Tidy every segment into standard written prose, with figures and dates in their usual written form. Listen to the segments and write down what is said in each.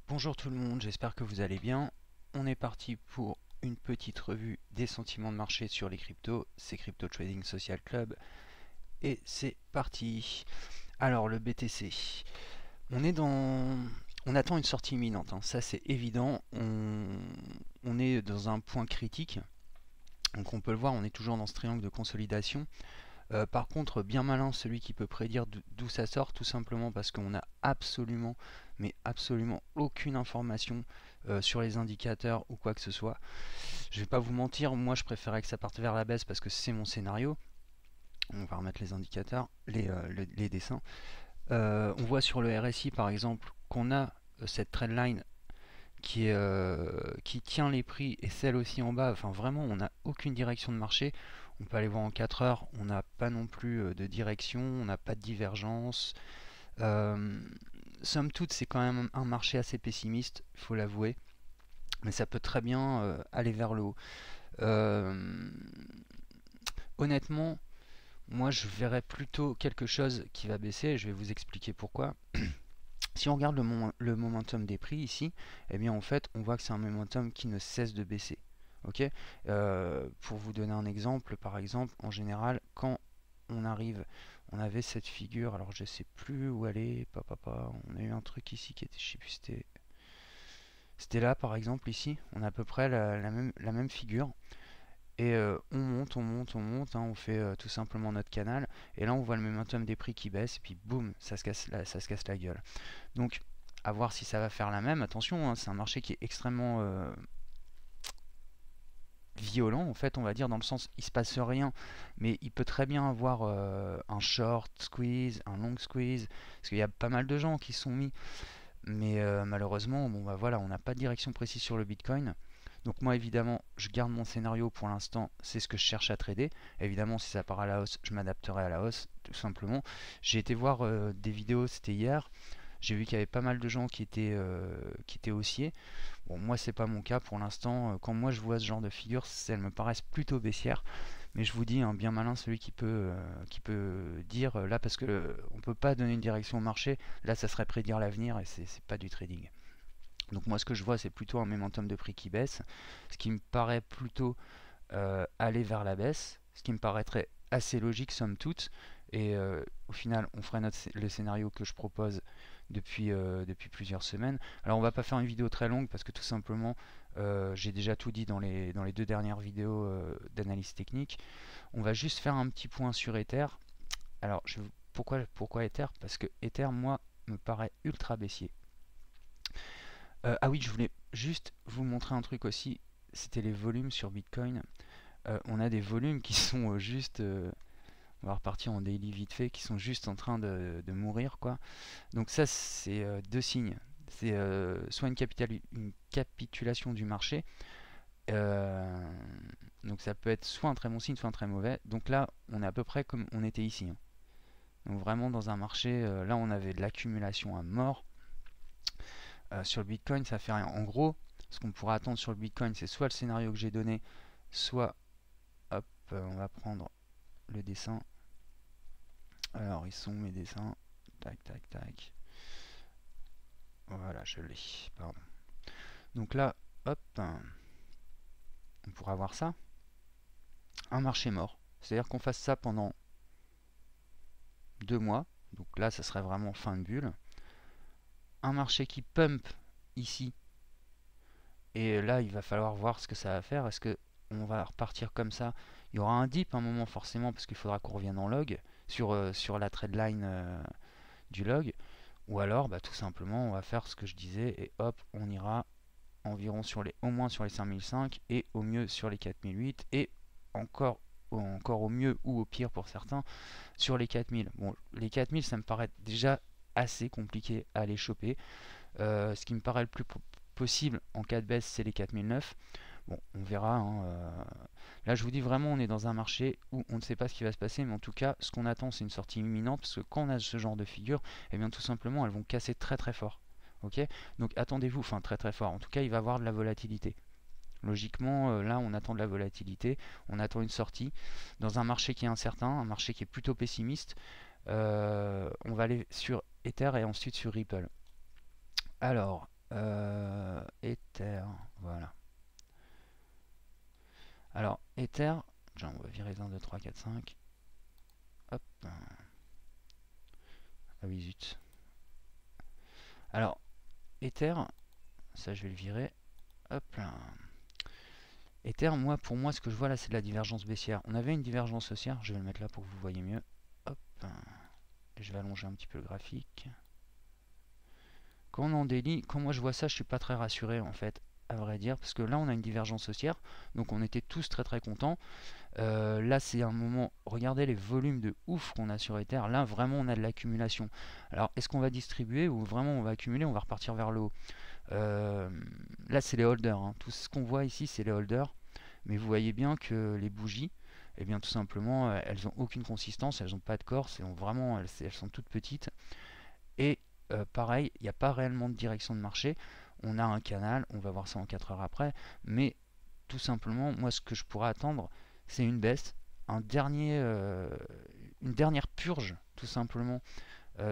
Bonjour tout le monde, j'espère que vous allez bien. On est parti pour une petite revue des sentiments de marché sur les cryptos. C'est Crypto Trading Social Club et c'est parti. Alors le BTC, on est dans... On attend une sortie imminente, hein. Ça c'est évident. On est dans un point critique. Donc on peut le voir, on est toujours dans ce triangle de consolidation. Par contre, bien malin celui qui peut prédire d'où ça sort, tout simplement parce qu'on n'a absolument, mais absolument aucune information sur les indicateurs ou quoi que ce soit. Je vais pas vous mentir, moi je préférais que ça parte vers la baisse parce que c'est mon scénario. On va remettre les indicateurs, les dessins. On voit sur le RSI par exemple qu'on a cette trendline qui tient les prix et celle aussi en bas. Enfin vraiment, on n'a aucune direction de marché. On peut aller voir en 4 heures, on n'a pas non plus de direction, on n'a pas de divergence. Euh, Somme toute, c'est quand même un marché assez pessimiste, il faut l'avouer, mais ça peut très bien aller vers le haut. Euh, Honnêtement, moi je verrais plutôt quelque chose qui va baisser, et je vais vous expliquer pourquoi. Si on regarde le momentum des prix ici, eh bien en fait on voit que c'est un momentum qui ne cesse de baisser. Ok. Pour vous donner un exemple, par exemple, en général, quand on arrive, on avait cette figure, alors je sais plus où elle est, on a eu un truc ici qui était, je sais plus, c'était là par exemple ici, on a à peu près la même figure. Et on monte, on monte, on monte, hein, on fait tout simplement notre canal. Et là, on voit le momentum des prix qui baisse, et puis boum, ça se casse la gueule. Donc, à voir si ça va faire la même. Attention, hein, c'est un marché qui est extrêmement violent, en fait, on va dire, dans le sens, il se passe rien, mais il peut très bien avoir un short squeeze, un long squeeze, parce qu'il y a pas mal de gens qui se sont mis. Mais malheureusement, bon, bah voilà, on n'a pas de direction précise sur le Bitcoin. Donc moi évidemment je garde mon scénario pour l'instant, c'est ce que je cherche à trader. Évidemment si ça part à la hausse, je m'adapterai à la hausse, tout simplement. J'ai été voir des vidéos, c'était hier. J'ai vu qu'il y avait pas mal de gens qui étaient haussiers. Bon, moi c'est pas mon cas pour l'instant. Quand moi je vois ce genre de figures, elles me paraissent plutôt baissières. Mais je vous dis, hein, bien malin celui qui peut dire là, parce que on peut pas donner une direction au marché. Là, ça serait prédire l'avenir et c'est pas du trading. Donc moi ce que je vois c'est plutôt un momentum de prix qui baisse, ce qui me paraît plutôt aller vers la baisse, ce qui me paraîtrait assez logique somme toute, et au final on ferait le scénario que je propose depuis plusieurs semaines. Alors on va pas faire une vidéo très longue parce que tout simplement j'ai déjà tout dit dans les deux dernières vidéos d'analyse technique. On va juste faire un petit point sur Ether. Alors pourquoi Ether? Parce que Ether moi me paraît ultra baissier. Ah oui, je voulais juste vous montrer un truc aussi, c'était les volumes sur Bitcoin. On a des volumes qui sont on va repartir en daily vite fait, qui sont juste en train de mourir, quoi. Donc ça, c'est deux signes. C'est soit une capitulation du marché, euh, donc ça peut être soit un très bon signe, soit un très mauvais. Donc là, on est à peu près comme on était ici, hein. Donc vraiment dans un marché, là on avait de l'accumulation à mort. Sur le Bitcoin, ça fait rien. En gros, ce qu'on pourrait attendre sur le Bitcoin, c'est soit le scénario que j'ai donné, soit, hop, on va prendre le dessin. Alors, ils sont mes dessins. Tac, tac, tac. Voilà, je l'ai. Pardon. Donc là, hop, on pourrait avoir ça. Un marché mort. C'est-à-dire qu'on fasse ça pendant 2 mois. Donc là, ça serait vraiment fin de bulle. Un marché qui pump ici. Et là, il va falloir voir ce que ça va faire. Est-ce que on va repartir comme ça? Il y aura un dip un moment forcément parce qu'il faudra qu'on revienne en log sur la trendline du log. Ou alors, bah, tout simplement, on va faire ce que je disais et hop, on ira environ au moins sur les 5005 et au mieux sur les 4008 et encore au mieux ou au pire pour certains sur les 4000. Bon, les 4000, ça me paraît déjà assez compliqué à les choper. Ce qui me paraît le plus possible en cas de baisse, c'est les 4009. Bon, on verra, hein, là, je vous dis vraiment, on est dans un marché où on ne sait pas ce qui va se passer, mais en tout cas, ce qu'on attend, c'est une sortie imminente, parce que quand on a ce genre de figure, eh bien, tout simplement, elles vont casser très très fort. Ok. Donc, attendez-vous, enfin très très fort. En tout cas, il va y avoir de la volatilité. Logiquement, là, on attend de la volatilité, on attend une sortie dans un marché qui est incertain, un marché qui est plutôt pessimiste. On va aller sur Ether et ensuite sur Ripple. Alors, Ether, voilà. Alors, Ether, on va virer 1, 2, 3, 4, 5. Hop. Ah oui, zut. Alors, Ether, ça je vais le virer. Hop là. Ether, pour moi, ce que je vois là, c'est de la divergence baissière. On avait une divergence haussière, je vais le mettre là pour que vous voyez mieux. Hop. Je vais allonger un petit peu le graphique. Quand on est en daily, quand moi je vois ça, je suis pas très rassuré en fait, à vrai dire, parce que là on a une divergence haussière, donc on était tous très très contents. Là c'est un moment, regardez les volumes de ouf qu'on a sur Ether, là vraiment on a de l'accumulation. Alors est-ce qu'on va distribuer ou vraiment on va accumuler, on va repartir vers le haut? Là c'est les holders, hein. Tout ce qu'on voit ici c'est les holders, mais vous voyez bien que les bougies, eh bien tout simplement elles ont aucune consistance, elles n'ont pas de corps, elles sont toutes petites. Et pareil, il n'y a pas réellement de direction de marché. On a un canal, on va voir ça en 4 heures après, mais tout simplement, moi ce que je pourrais attendre, c'est une baisse, une dernière purge, tout simplement,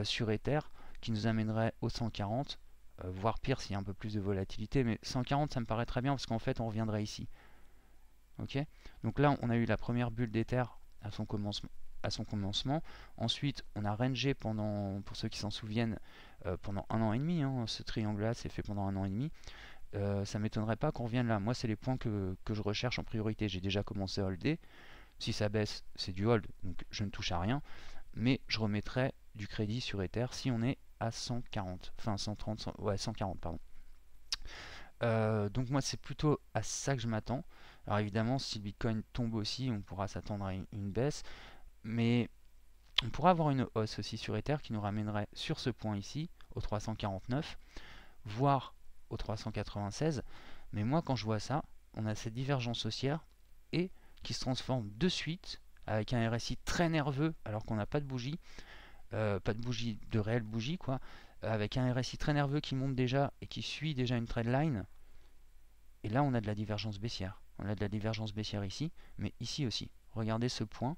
sur Ether, qui nous amènerait au 140, voire pire s'il y a un peu plus de volatilité, mais 140 ça me paraît très bien parce qu'en fait on reviendrait ici. Ok. Donc là on a eu la première bulle d'Ether à son commencement. Ensuite, on a rangé pendant, pour ceux qui s'en souviennent, pendant 1 an et demi. Hein, ce triangle-là s'est fait pendant 1 an et demi. Ça m'étonnerait pas qu'on revienne là. Moi, c'est les points que je recherche en priorité. J'ai déjà commencé à holder. Si ça baisse, c'est du hold, donc je ne touche à rien. Mais je remettrai du crédit sur Ether si on est à 140. Enfin, 130, ouais, 140, pardon. Donc moi, c'est plutôt à ça que je m'attends. Alors évidemment, si le Bitcoin tombe aussi, on pourra s'attendre à une baisse. Mais on pourrait avoir une hausse aussi sur Ether qui nous ramènerait sur ce point ici, au 349, voire au 396. Mais moi, quand je vois ça, on a cette divergence haussière et qui se transforme de suite avec un RSI très nerveux alors qu'on n'a pas de bougie, pas de bougie, de réelle bougie quoi, avec un RSI très nerveux qui monte déjà et qui suit déjà une trendline. Et là, on a de la divergence baissière. On a de la divergence baissière ici, mais ici aussi. Regardez ce point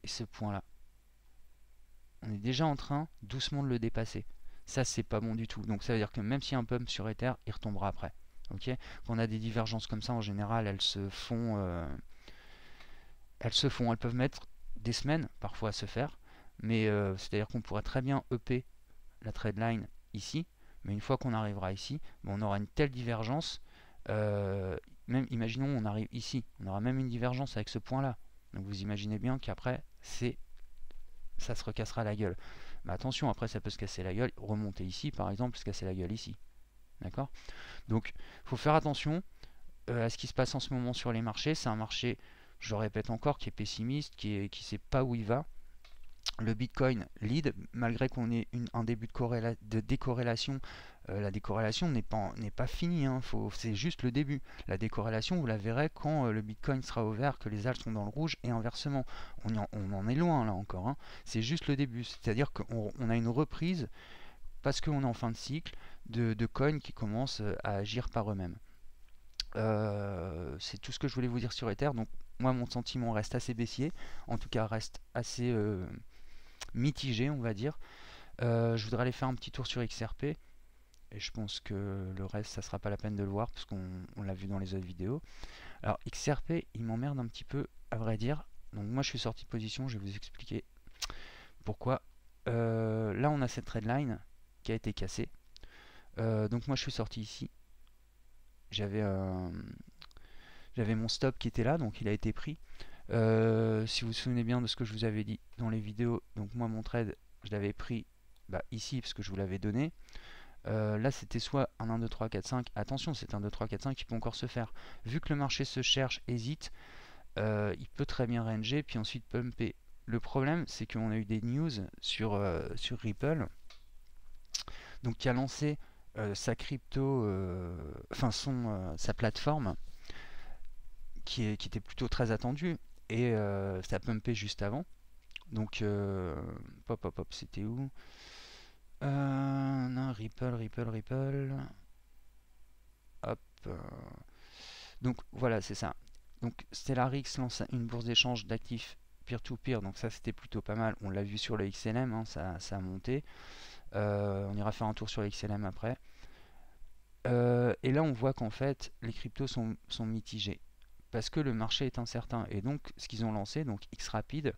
et ce point-là. On est déjà en train doucement de le dépasser. Ça, c'est pas bon du tout. Donc ça veut dire que même s'il y a un pump sur Ether, il retombera après. Ok. Quand on a des divergences comme ça, en général, elles peuvent mettre des semaines parfois à se faire. Mais c'est-à-dire qu'on pourrait très bien EP la trendline ici. Mais une fois qu'on arrivera ici, on aura une telle divergence. Même imaginons on arrive ici, on aura même une divergence avec ce point-là. Donc vous imaginez bien qu'après, ça se recassera la gueule. Mais attention, après ça peut se casser la gueule, remonter ici par exemple, se casser la gueule ici. D'accord? Donc il faut faire attention à ce qui se passe en ce moment sur les marchés. C'est un marché, je le répète encore, qui est pessimiste, qui ne sait pas où il va. Le Bitcoin lead, malgré qu'on ait un début de décorrélation. La décorrélation n'est pas finie, hein, c'est juste le début. La décorrélation, vous la verrez quand le Bitcoin sera au vert, que les altcoins sont dans le rouge, et inversement. On en est loin là encore, hein. C'est juste le début, c'est-à-dire qu'on a une reprise, parce qu'on est en fin de cycle, de coins qui commencent à agir par eux-mêmes. C'est tout ce que je voulais vous dire sur Ether. Donc moi mon sentiment reste assez baissier, en tout cas reste assez mitigé on va dire. Je voudrais aller faire un petit tour sur XRP et je pense que le reste ça sera pas la peine de le voir parce qu'on l'a vu dans les autres vidéos. Alors XRP il m'emmerde un petit peu à vrai dire. Donc moi je suis sorti de position, je vais vous expliquer pourquoi. Là on a cette trendline qui a été cassée. Donc moi je suis sorti ici. J'avais mon stop qui était là, donc il a été pris. Si vous vous souvenez bien de ce que je vous avais dit dans les vidéos, donc moi mon trade, je l'avais pris ici parce que je vous l'avais donné. Là c'était soit un 1, 2, 3, 4, 5. Attention, c'est un 2, 3, 4, 5 qui peut encore se faire. Vu que le marché se cherche, hésite, il peut très bien ranger puis ensuite pumper. Le problème c'est qu'on a eu des news sur Ripple, donc qui a lancé sa crypto, sa plateforme qui était plutôt très attendue et ça a pumpé juste avant. Donc c'était où? Non, Ripple. Hop. Donc voilà, c'est ça. Donc Stellarix lance une bourse d'échange d'actifs peer-to-peer, donc ça c'était plutôt pas mal. On l'a vu sur le XLM, hein, ça a monté. On ira faire un tour sur le XLM après. Et là, on voit qu'en fait, les cryptos sont mitigés parce que le marché est incertain. Et donc, ce qu'ils ont lancé, donc XRapid,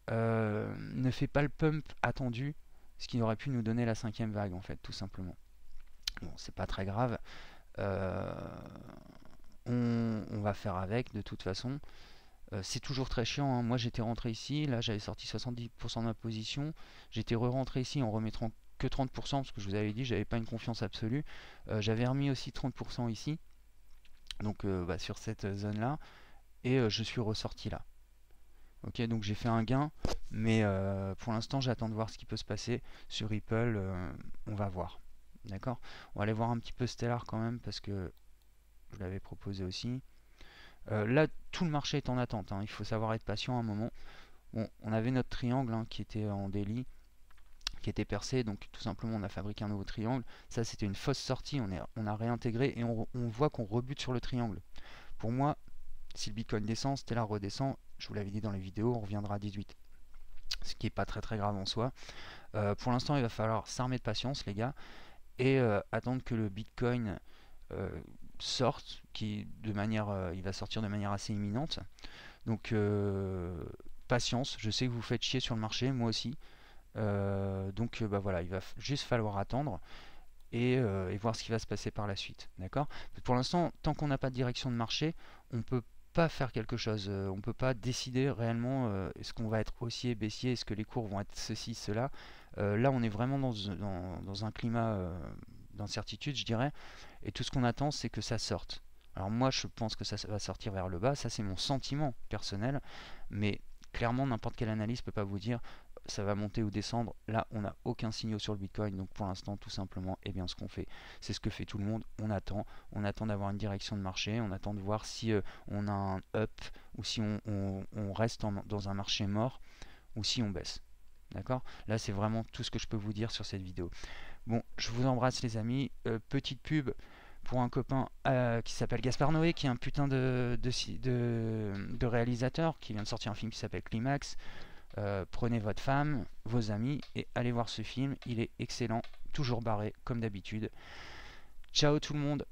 ne fait pas le pump attendu, ce qui aurait pu nous donner la cinquième vague, en fait, tout simplement. Bon, c'est pas très grave. Euh, on va faire avec, de toute façon. C'est toujours très chiant, hein. Moi, j'étais rentré ici, là, j'avais sorti 70% de ma position. J'étais re-rentré ici en remettant que 30%, parce que je vous avais dit, j'avais pas une confiance absolue. J'avais remis aussi 30% ici, donc bah, sur cette zone-là, et je suis ressorti là. Ok, donc j'ai fait un gain, mais pour l'instant j'attends de voir ce qui peut se passer sur Ripple. On va voir. D'accord. On va aller voir un petit peu Stellar quand même parce que je l'avais proposé aussi. Là, tout le marché est en attente, hein. Il faut savoir être patient un moment. Bon, on avait notre triangle, hein, qui était en daily, qui était percé, donc tout simplement on a fabriqué un nouveau triangle. Ça, c'était une fausse sortie. On a réintégré et on voit qu'on rebute sur le triangle. Pour moi, si le Bitcoin descend, Stellar redescend. Je vous l'avais dit dans les vidéos, on reviendra à 18. Ce qui n'est pas très très grave en soi. Pour l'instant, il va falloir s'armer de patience, les gars, et attendre que le Bitcoin euh, sorte, il va sortir de manière assez imminente. Donc patience. Je sais que vous faites chier sur le marché, moi aussi. Donc bah voilà, il va juste falloir attendre et voir ce qui va se passer par la suite. D'accord. Pour l'instant, tant qu'on n'a pas de direction de marché, on peut pas faire quelque chose. On peut pas décider réellement est-ce qu'on va être haussier, baissier, est-ce que les cours vont être ceci, cela. Là, on est vraiment dans un climat d'incertitude, je dirais. Et tout ce qu'on attend, c'est que ça sorte. Alors moi, je pense que ça va sortir vers le bas. Ça, c'est mon sentiment personnel. Mais clairement, n'importe quelle analyse peut pas vous dire ça va monter ou descendre. Là, on n'a aucun signal sur le Bitcoin. Donc pour l'instant, tout simplement, eh bien, ce qu'on fait, c'est ce que fait tout le monde. On attend d'avoir une direction de marché. On attend de voir si on a un up ou si on reste dans un marché mort ou si on baisse. D'accord. Là, c'est vraiment tout ce que je peux vous dire sur cette vidéo. Bon, je vous embrasse les amis. Petite pub pour un copain qui s'appelle Gaspard Noé, qui est un putain de réalisateur, qui vient de sortir un film qui s'appelle Climax. Prenez votre femme, vos amis et allez voir ce film. Il est excellent, toujours barré comme d'habitude. Ciao tout le monde.